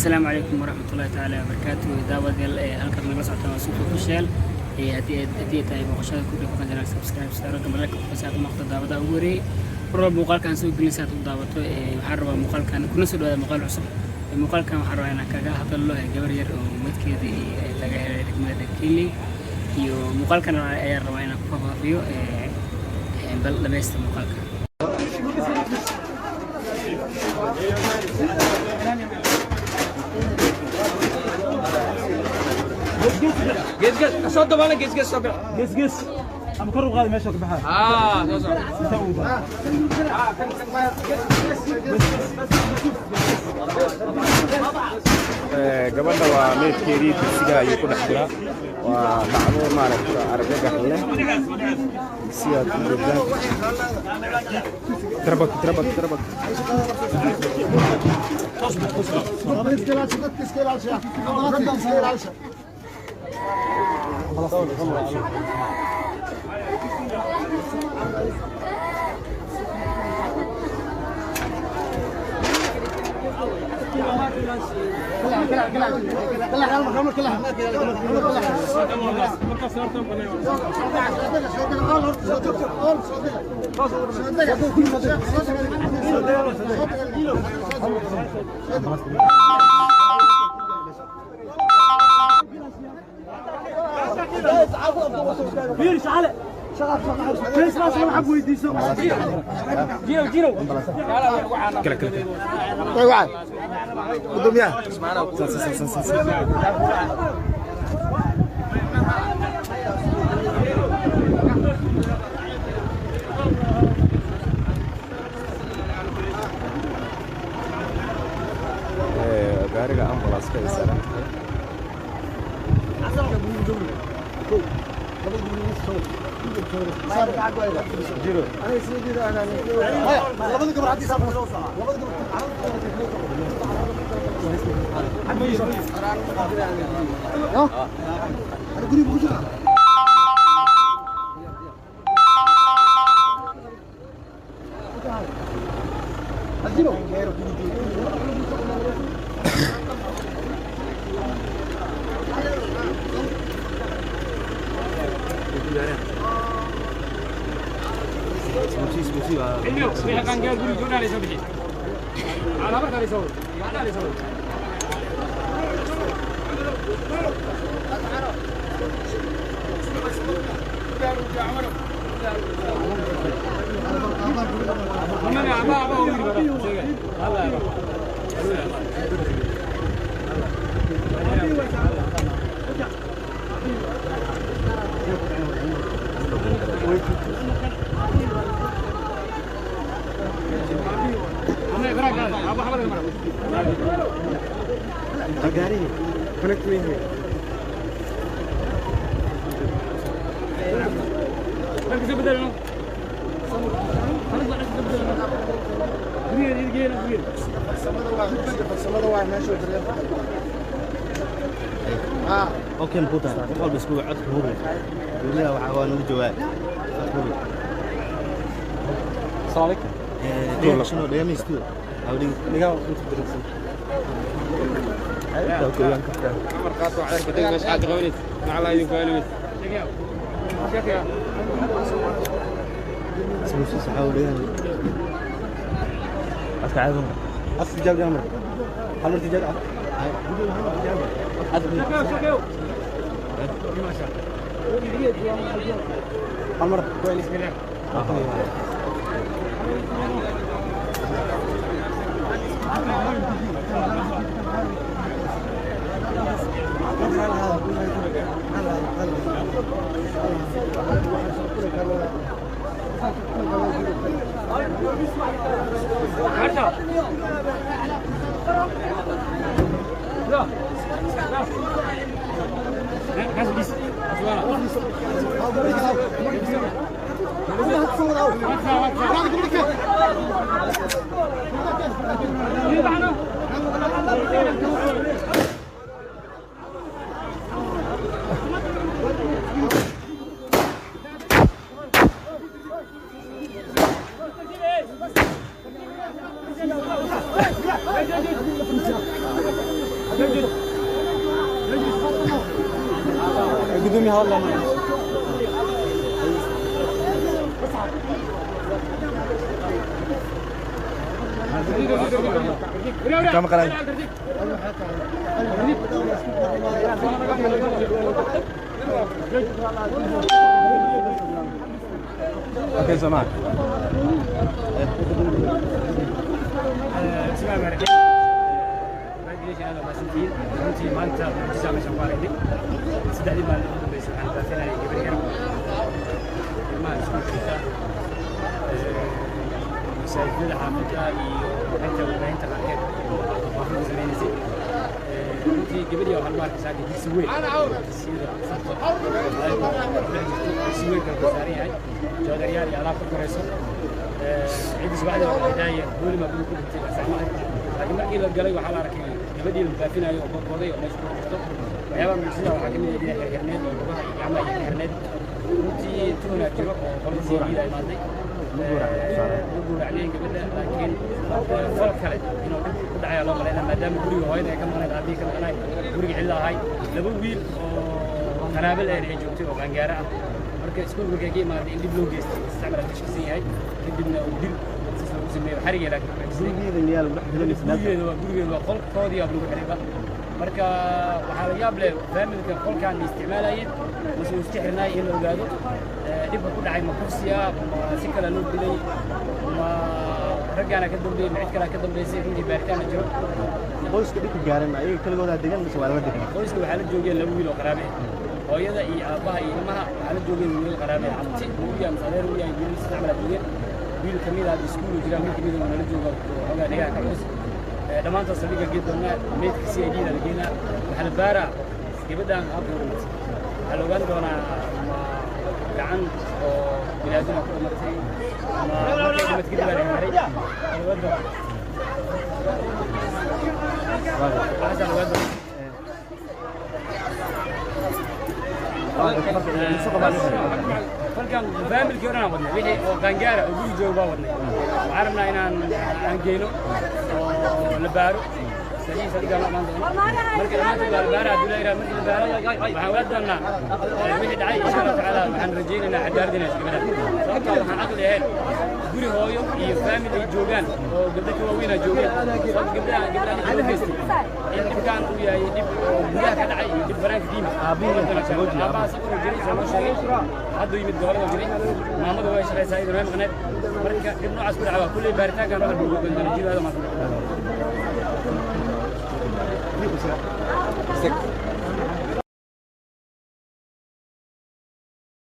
السلام عليكم ورحمة الله تعالى وبركاته. دعوة هلكن نقص على سوق الفشل. هدي تاي بقشة كل فقط جالس سبسكرايب سعر كم لك بس هذا مقطع دعوة أوري. برا مقال كان سوق جلسات دعوة محرر مقال كان كنا سوى مقال عصب. مقال كان محرر أنا كذا حتى الله جبرير ومتكذي لقاه ركمة كيلي. يو مقال كان أيار رواينا كفاف فيه بل لبست مقال كان. قس صدق ولا قس صدق قس أنا كرر غادي ماشي بحال gabadha waa meedkeedii dugsiga ayuu ku dhex jiraa waa dhacdo maaragta argagax leh sidaad u jeedaan tarbak بيرش على شغال بيرش ما شغال حبوا يديسوا جيرو كلا وعد قدام يا اسمعنا gaariga ambulance ka isaaran gaari connect with me اوكي نبوطها تقول بس كل عد هو ولا وعوان الجوال السلام عليكم والله شنو ده يميستو او دي نيغا انت درسن ايوه كلام كده مرقات وعير بدك مش حد غونيت مع الله يقولوا يا اسمه شو حاول يعني اتعاون اصل جاب جامر حلو تجاب هاي عمر كويس كده قدومي هلا كم قرن اوكي سمعت اسمع مرحبا ليش انا ما سنتين انت ما انت تسامح شفاري صدقني ما اللي بيصير عندنا ثاني قبل يوم ما اسمع كذا مساعد لها حاجه انت وانت قاعد ما في زمان زي انت قبل يوم هالمره ساعه دي سوي انا عاود سوي كان هاي جودريال يا علاقه كويسه عيد اسبوع بدايه قول ما بقول كنت لكن markii la galay waxa la arkay gabadhii la baafinayo oo qoday oo meesha ku jirto waxyaaba midna waxa kamid ah inay xirneed iyo waxa ama ay xirneed runtii tuuna jiro oo qoladii ay maaday guracneen gabadha laakiin fal kale inuu ku dhacay loo maleynaa maadaama guriga hooyada ay ka maqnayd hadii kale anay guriga cilahay laba wiil oo qaraabal ay joogtay oo qaangaara ah marka iskuulka kaga imaaday in dib loo geystay isticmaal tashkiisan yahay kadibna uu dil سميه حريقه لكن gurigeeda yaal wax gurigeeda waa qolkoodii aad lagu xiriba marka waxa la yaab leh familka qolkaan isticmaalayeen masuu istixrinay in la ogaado dibka ku dhacay ma kursiya ma si kala loo dilay ma ragana ka dambeeyay mid kale ka dambeysay runtii baaritaan jiro qoyska dhibka gaaray ma ayaga kaligooda degan mise waa laga degan qoyska waxa la joogay laba wiil oo qaraabe hooyada iyo aabaha iyo ilmaha waxa la joogay wiil qaraabe abti iyo masadeer iyo wiil isticmaala joogeen wiil kamid ah iskuul jira mid kamid ah la joogo xogaa dhigaa ka cusub dhamaanta sadiga geedana meedka si ay la geena waxa la baara gabadhan abuurmay waxa loo gaan doonaa gacan oo bilaadina ku martay ama markay mid kidba leeyahay wada waxa la wada falkan familkii orana wadnay wixii oo qaangaara oo guri jooga baa wadnay waxaan rabnaa inaan geeno oo la baaro saliid saliga ma maan doono marka maanta la baara abdullah ira marka la baara waxaan wada doonaa wixii dhacay insha Allah taala waxaan rajaynaynaa cadaaladina isgabada sababta waxaan aqli ahayn guri hooyo iyo family ay joogaan oo gabdho ka waaweyn ay joogaan gabdhaha ay geystay in kan uu yahay dib gudaha ka dhacay dib banaanka diin aabaha sabir jiray sama sheegay hadda yimid gobolada jiray maamada way shaqaysaa idin way maqneed marka dib noocaas ku dhacaa kulli baaritaanka waxa lagu gudbin jiraa ma